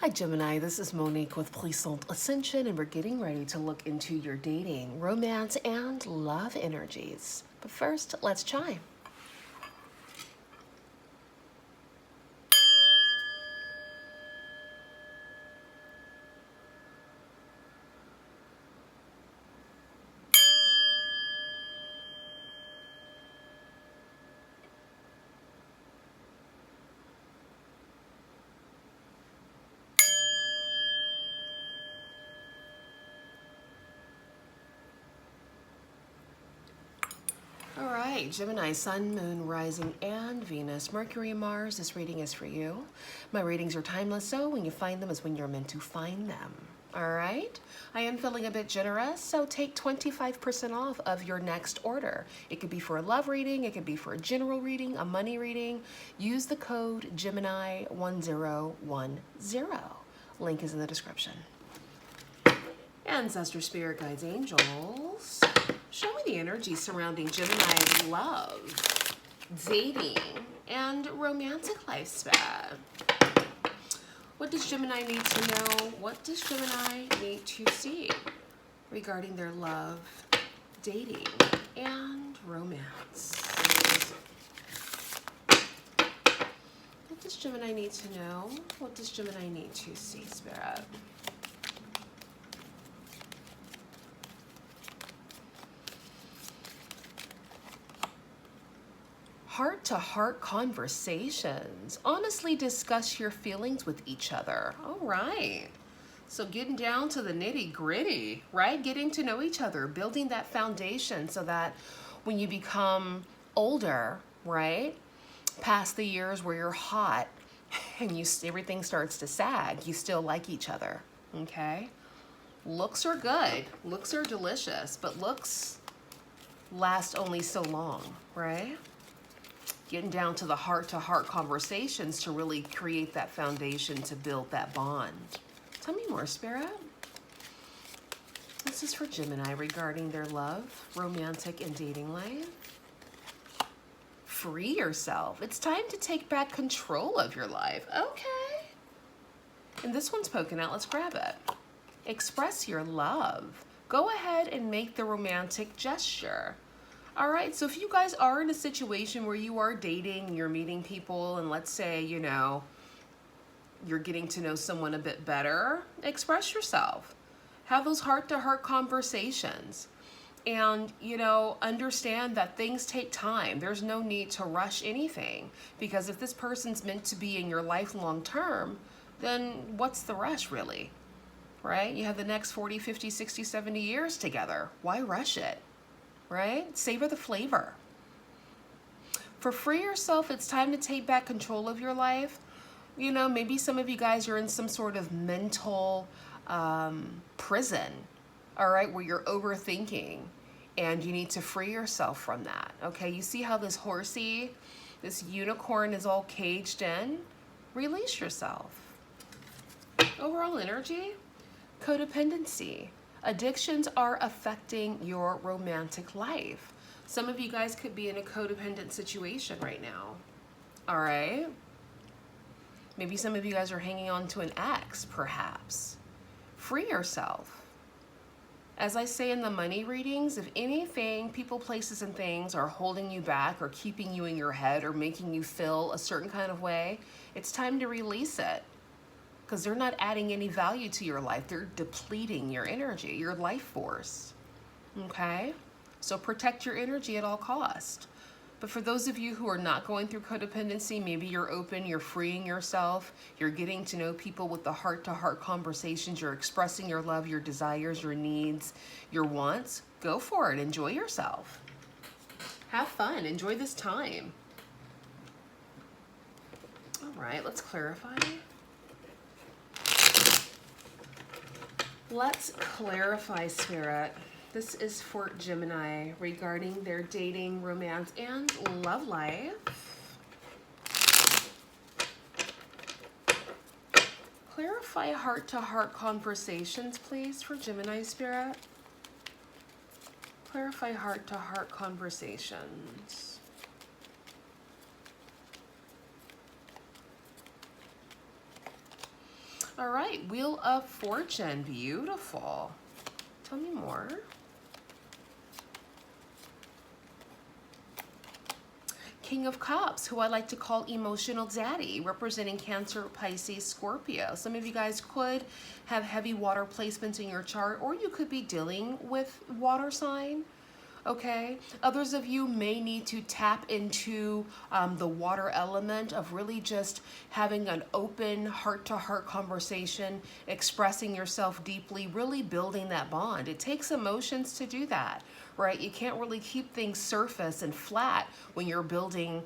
Hi Gemini, this is Monique with Puissant Ascension, and we're getting ready to look into your dating, romance, and love energies. But first, let's chime. All right, Gemini, Sun, Moon, Rising, and Venus, Mercury, and Mars. This reading is for you. My readings are timeless, so when you find them is when you're meant to find them. All right, I am feeling a bit generous, so take 25% off of your next order. It could be for a love reading, it could be for a general reading, a money reading. Use the code Gemini1010. Link is in the description. Ancestor, spirit guides, angels, show me the energy surrounding Gemini's love, dating, and romantic lifespan. What does Gemini need to know? What does Gemini need to see regarding their love, dating, and romance? What does Gemini need to know? What does Gemini need to see, Spirit? Heart-to-heart conversations. Honestly discuss your feelings with each other. All right. So getting down to the nitty-gritty, right? Getting to know each other, building that foundation so that when you become older, right? Past the years where you're hot and everything starts to sag, you still like each other, okay? Looks are good. Looks are delicious, but looks last only so long, right? Getting down to the heart-to-heart conversations to really create that foundation to build that bond. Tell me more, Spirit. This is for Gemini regarding their love, romantic, and dating life. Free yourself. It's time to take back control of your life. Okay. And this one's poking out. Let's grab it. Express your love. Go ahead and make the romantic gesture. All right, so if you guys are in a situation where you are dating, you're meeting people, and let's say, you know, you're getting to know someone a bit better, express yourself. Have those heart-to-heart conversations. And, you know, understand that things take time. There's no need to rush anything. Because if this person's meant to be in your life long term, then what's the rush, really? Right? You have the next 40, 50, 60, 70 years together. Why rush it? Right? Savor the flavor. For free yourself, it's time to take back control of your life. You know, maybe some of you guys are in some sort of mental prison, all right, where you're overthinking and you need to free yourself from that, okay? You see how this horsey, this unicorn is all caged in? Release yourself. Overall energy, codependency. Addictions are affecting your romantic life. Some of you guys could be in a codependent situation right now. All right? Maybe some of you guys are hanging on to an ex, perhaps. Free yourself. As I say in the money readings, if anything, people, places, and things are holding you back or keeping you in your head or making you feel a certain kind of way, it's time to release it. Because they're not adding any value to your life. They're depleting your energy, your life force. Okay? So protect your energy at all costs. But for those of you who are not going through codependency, maybe you're open, you're freeing yourself, you're getting to know people with the heart-to-heart conversations, you're expressing your love, your desires, your needs, your wants, go for it. Enjoy yourself. Have fun. Enjoy this time. All right, let's clarify. Let's clarify, Spirit. This is for Gemini regarding their dating, romance, and love life. Clarify heart-to-heart conversations, please, for Gemini, Spirit. Clarify heart-to-heart conversations. All right, Wheel of Fortune, beautiful. Tell me more. King of Cups, who I like to call Emotional Daddy, representing Cancer, Pisces, Scorpio. Some of you guys could have heavy water placements in your chart, or you could be dealing with water sign. Okay, others of you may need to tap into the water element of really just having an open heart-to-heart conversation, expressing yourself deeply, really building that bond. It takes emotions to do that, right? You can't really keep things surface and flat when you're building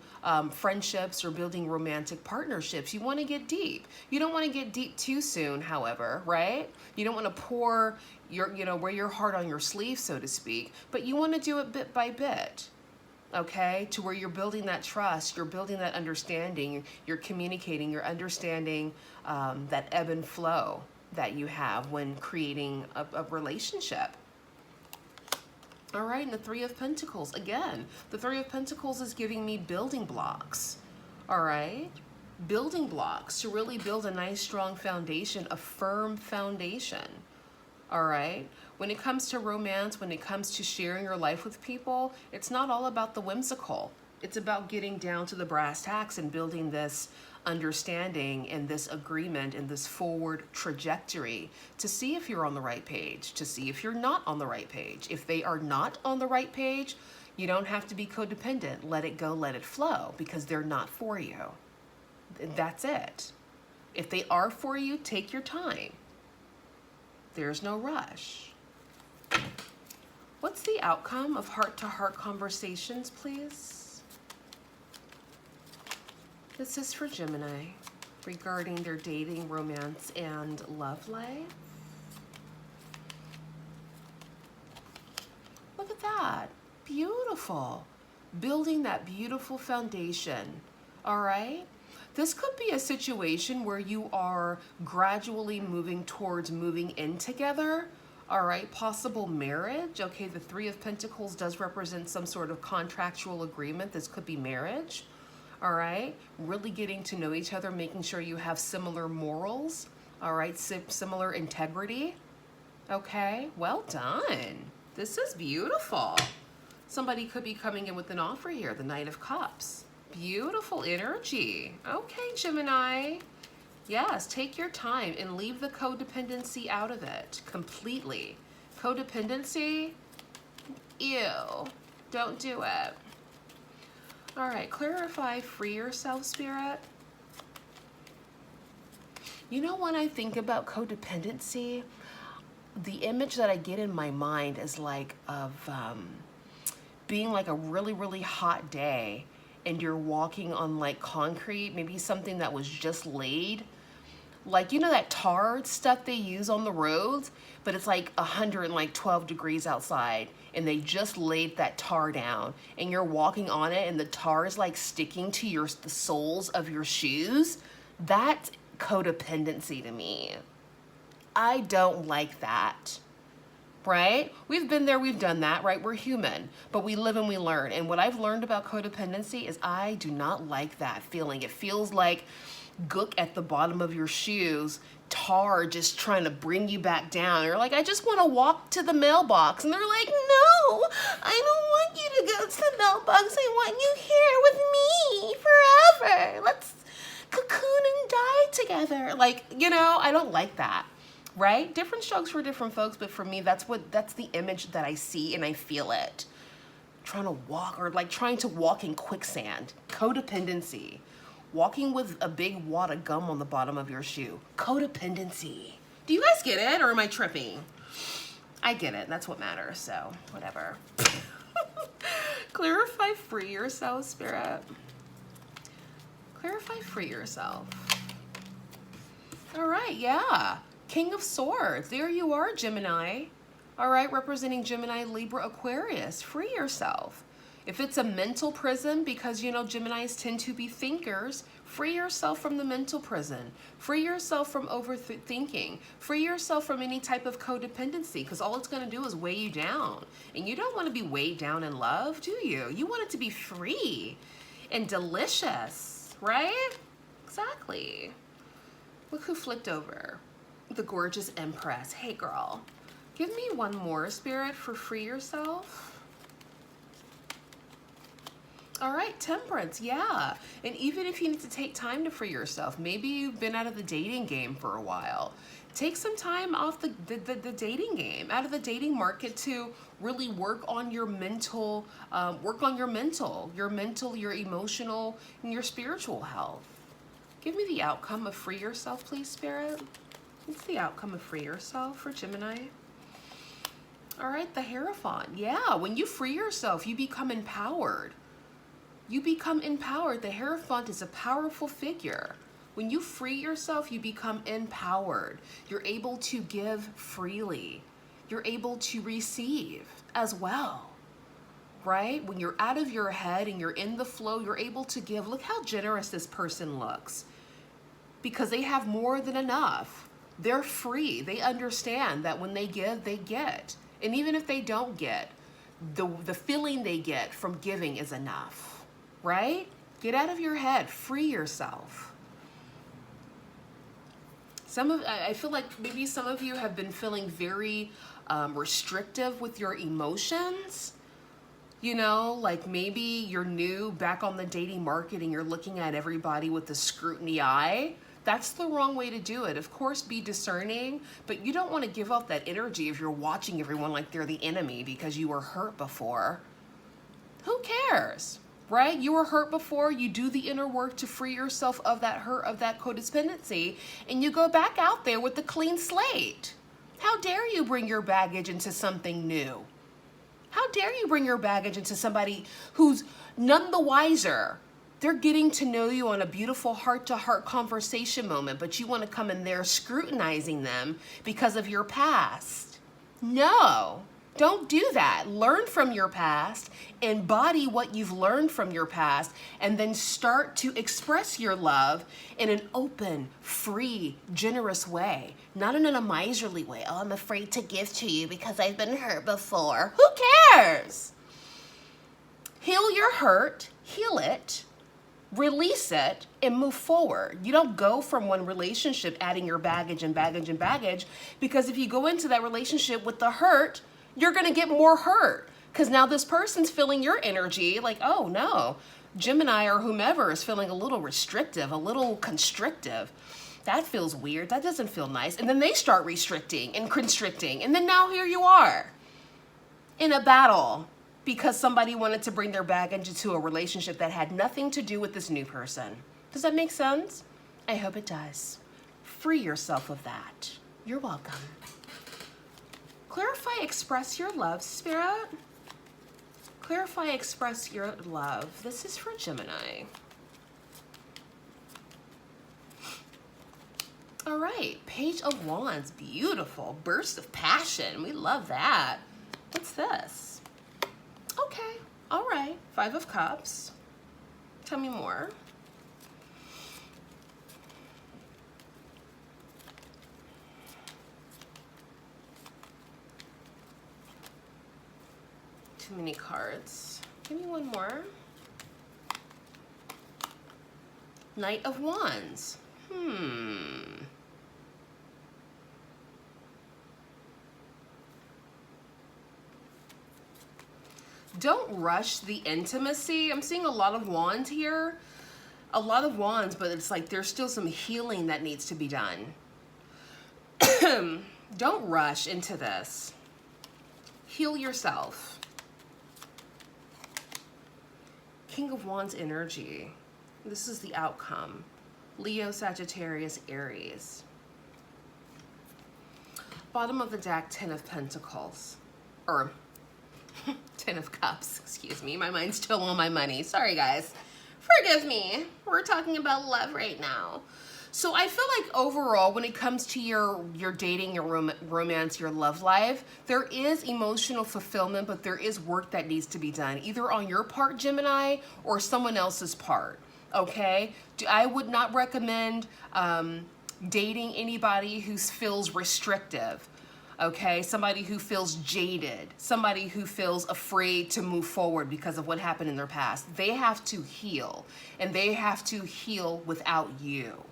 friendships or building romantic partnerships. You want to get deep. You don't want to get deep too soon, however, right? You don't want to pour wear your heart on your sleeve, so to speak, but you want to do it bit by bit, okay? To where you're building that trust, you're building that understanding, you're communicating, you're understanding that ebb and flow that you have when creating a relationship. All right, and the Three of Pentacles, again, the Three of Pentacles is giving me building blocks, all right? Building blocks to really build a nice, strong foundation, a firm foundation. All right. When it comes to romance, when it comes to sharing your life with people, it's not all about the whimsical. It's about getting down to the brass tacks and building this understanding and this agreement and this forward trajectory to see if you're on the right page, to see if you're not on the right page. If they are not on the right page, you don't have to be codependent. Let it go, let it flow, because they're not for you. That's it. If they are for you, take your time. There's no rush. What's the outcome of heart-to-heart conversations, please? This is for Gemini regarding their dating, romance, and love life. Look at that. Beautiful. Building that beautiful foundation. All right? This could be a situation where you are gradually moving towards moving in together, all right? Possible marriage. Okay, the Three of Pentacles does represent some sort of contractual agreement. This could be marriage, all right? Really getting to know each other, making sure you have similar morals, all right? Similar integrity, okay? Well done. This is beautiful. Somebody could be coming in with an offer here, the Knight of Cups. Beautiful energy. Okay, Gemini. Yes, take your time and leave the codependency out of it completely. Codependency? Ew. Don't do it. All right, clarify, free yourself, Spirit. You know, when I think about codependency, the image that I get in my mind is like of being like a really, really hot day and you're walking on like concrete, maybe something that was just laid. Like, you know that tar stuff they use on the roads, but it's like 112 degrees outside and they just laid that tar down and you're walking on it and the tar is like sticking to the soles of your shoes. That's codependency to me. I don't like that. Right? We've been there, we've done that, right? We're human, but we live and we learn. And what I've learned about codependency is I do not like that feeling. It feels like gook at the bottom of your shoes, tar just trying to bring you back down. You're like, I just want to walk to the mailbox. And they're like, no, I don't want you to go to the mailbox. I want you here with me forever. Let's cocoon and die together. Like, you know, I don't like that. Right? Different strokes for different folks, but for me, that's the image that I see and I feel it. Trying to walk or like trying to walk in quicksand. Codependency. Walking with a big wad of gum on the bottom of your shoe. Codependency. Do you guys get it or am I tripping? I get it. That's what matters. So whatever. Clarify, free yourself, Spirit. Clarify, free yourself. All right. Yeah. King of Swords, there you are, Gemini. All right, representing Gemini, Libra, Aquarius. Free yourself. If it's a mental prison, because, you know, Geminis tend to be thinkers, free yourself from the mental prison. Free yourself from overthinking. Free yourself from any type of codependency, because all it's going to do is weigh you down. And you don't want to be weighed down in love, do you? You want it to be free and delicious, right? Exactly. Look who flipped over. the gorgeous Empress. Hey, girl. Give me one more, Spirit, for free yourself. All right, Temperance, yeah. And even if you need to take time to free yourself, maybe you've been out of the dating game for a while. Take some time off the dating game, out of the dating market, to really work on your mental, your emotional, and your spiritual health. Give me the outcome of free yourself, please, Spirit. What's the outcome of free yourself for Gemini? All right, the Hierophant. Yeah, when you free yourself, you become empowered. You become empowered. The Hierophant is a powerful figure. When you free yourself, you become empowered. You're able to give freely. You're able to receive as well, right? When you're out of your head and you're in the flow, you're able to give. Look how generous this person looks, because they have more than enough. They're free. They understand that when they give, they get. And even if they don't get, the feeling they get from giving is enough. Right? Get out of your head. Free yourself. I feel like maybe some of you have been feeling very restrictive with your emotions. You know, like maybe you're new back on the dating market and you're looking at everybody with a scrutiny eye. That's the wrong way to do it. Of course, be discerning, but you don't want to give off that energy if you're watching everyone like they're the enemy because you were hurt before. Who cares? Right? You were hurt before. You do the inner work to free yourself of that hurt, of that codependency, and you go back out there with a clean slate. How dare you bring your baggage into something new? How dare you bring your baggage into somebody who's none the wiser? They're getting to know you on a beautiful heart-to-heart conversation moment, but you want to come in there scrutinizing them because of your past. No. Don't do that. Learn from your past, embody what you've learned from your past, and then start to express your love in an open, free, generous way. Not in a miserly way. Oh, I'm afraid to give to you because I've been hurt before. Who cares? Heal your hurt, heal it, release it, and move forward. You don't go from one relationship adding your baggage and baggage and baggage, because if you go into that relationship with the hurt, you're going to get more hurt, because now this person's feeling your energy like, oh no, Gemini or whomever is feeling a little restrictive, a little constrictive. That feels weird. That doesn't feel nice. And then they start restricting and constricting. And then now here you are in a battle because somebody wanted to bring their baggage into a relationship that had nothing to do with this new person. Does that make sense? I hope it does. Free yourself of that. You're welcome. Clarify, express your love, Spirit. Clarify, express your love. This is for Gemini. All right, Page of Wands, beautiful. Burst of passion, we love that. What's this? Okay, all right, Five of Cups. Tell me more. Too many cards. Give me one more. Knight of Wands. Don't rush the intimacy. I'm seeing a lot of wands here. A lot of wands, but it's like there's still some healing that needs to be done. Don't rush into this. Heal yourself. King of Wands energy. This is the outcome. Leo, Sagittarius, Aries. Bottom of the deck, Ten of Pentacles. Or Ten of Cups, excuse me. My mind's still on my money. Sorry, guys. Forgive me. We're talking about love right now. So I feel like overall, when it comes to your dating, your romance, your love life, there is emotional fulfillment, but there is work that needs to be done, either on your part, Gemini, or someone else's part, okay? I would not recommend dating anybody who feels restrictive, okay? Somebody who feels jaded, somebody who feels afraid to move forward because of what happened in their past. They have to heal, and they have to heal without you.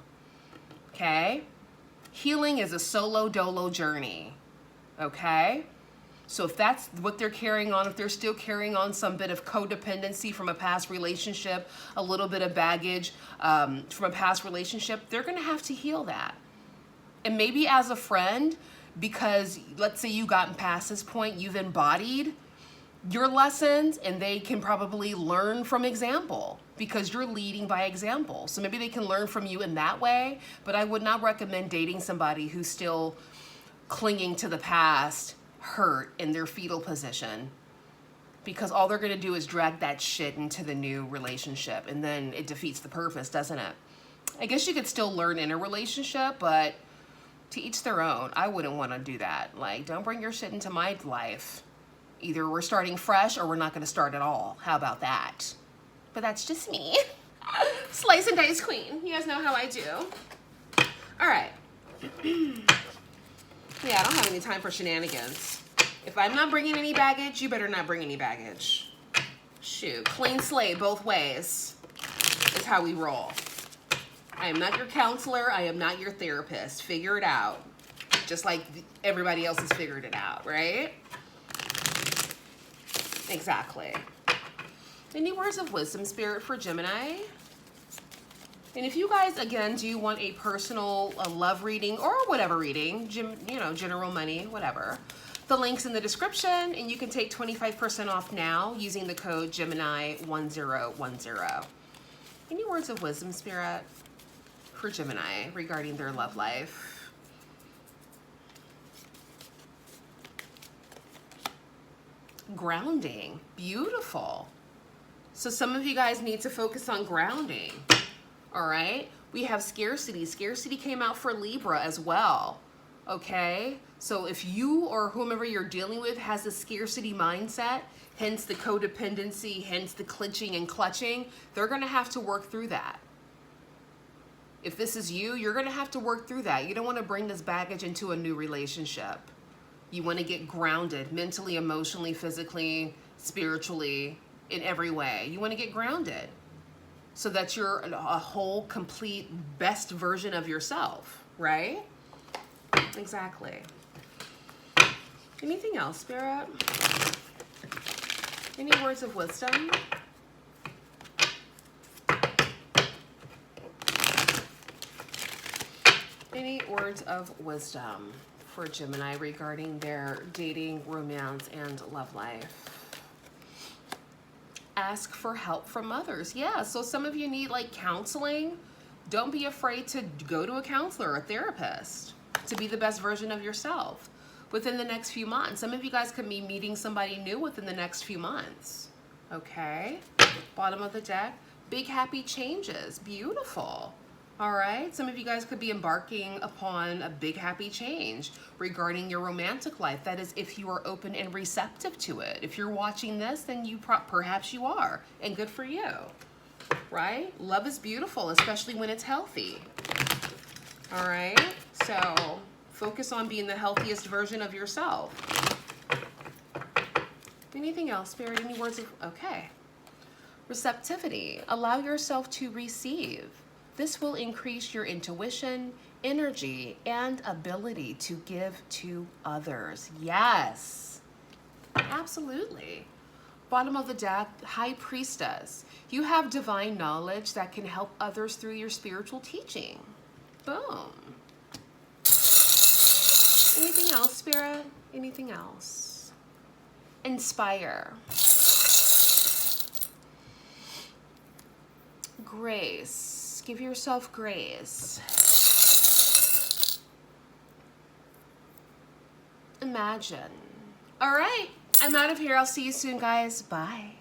Okay? Healing is a solo dolo journey, okay? So if that's what they're carrying on, if they're still carrying on some bit of codependency from a past relationship, a little bit of baggage from a past relationship, they're gonna have to heal that. And maybe as a friend, because let's say you've gotten past this point, you've embodied your lessons, and they can probably learn from example because you're leading by example. So maybe they can learn from you in that way, but I would not recommend dating somebody who's still clinging to the past hurt in their fetal position, because all they're gonna do is drag that shit into the new relationship, and then it defeats the purpose, doesn't it? I guess you could still learn in a relationship, but to each their own. I wouldn't want to do that. Like, don't bring your shit into my life. Either we're starting fresh or we're not gonna start at all. How about that? But that's just me. Slice and dice queen. You guys know how I do. All right. Yeah, I don't have any time for shenanigans. If I'm not bringing any baggage, you better not bring any baggage. Shoot, clean slate both ways is how we roll. I am not your counselor. I am not your therapist. Figure it out. Just like everybody else has figured it out, right? Exactly. Any words of wisdom, Spirit, for Gemini? And if you guys, again, do want a personal love reading or whatever reading, general money, whatever, the link's in the description, and you can take 25% off now using the code Gemini1010. Any words of wisdom, Spirit, for Gemini regarding their love life? Grounding. Beautiful. So some of you guys need to focus on grounding. All right, we have scarcity. Scarcity came out for Libra as well, okay? So if you or whomever you're dealing with has a scarcity mindset, hence the codependency, hence the clinching and clutching, they're gonna have to work through that. If this is you, you're gonna have to work through that. You don't wanna bring this baggage into a new relationship. You wanna get grounded mentally, emotionally, physically, spiritually, in every way. You wanna get grounded, so that you're a whole, complete, best version of yourself, right? Exactly. Anything else, Spirit? Any words of wisdom? Any words of wisdom for Gemini regarding their dating, romance, and love life? Ask for help from others. Yeah, so some of you need like counseling. Don't be afraid to go to a counselor or a therapist to be the best version of yourself within the next few months. Some of you guys could be meeting somebody new within the next few months. Okay, bottom of the deck, big happy changes. Beautiful. All right, some of you guys could be embarking upon a big happy change regarding your romantic life. That is, if you are open and receptive to it. If you're watching this, then you perhaps you are, and good for you, right? Love is beautiful, especially when it's healthy. All right, so focus on being the healthiest version of yourself. Anything else, Spirit? Any words of, okay. Receptivity, allow yourself to receive. This will increase your intuition, energy, and ability to give to others. Yes, absolutely. Bottom of the deck, High Priestess. You have divine knowledge that can help others through your spiritual teaching. Boom. Anything else, Spirit? Anything else? Inspire. Grace. Give yourself grace. Imagine. All right, I'm out of here. I'll see you soon, guys. Bye.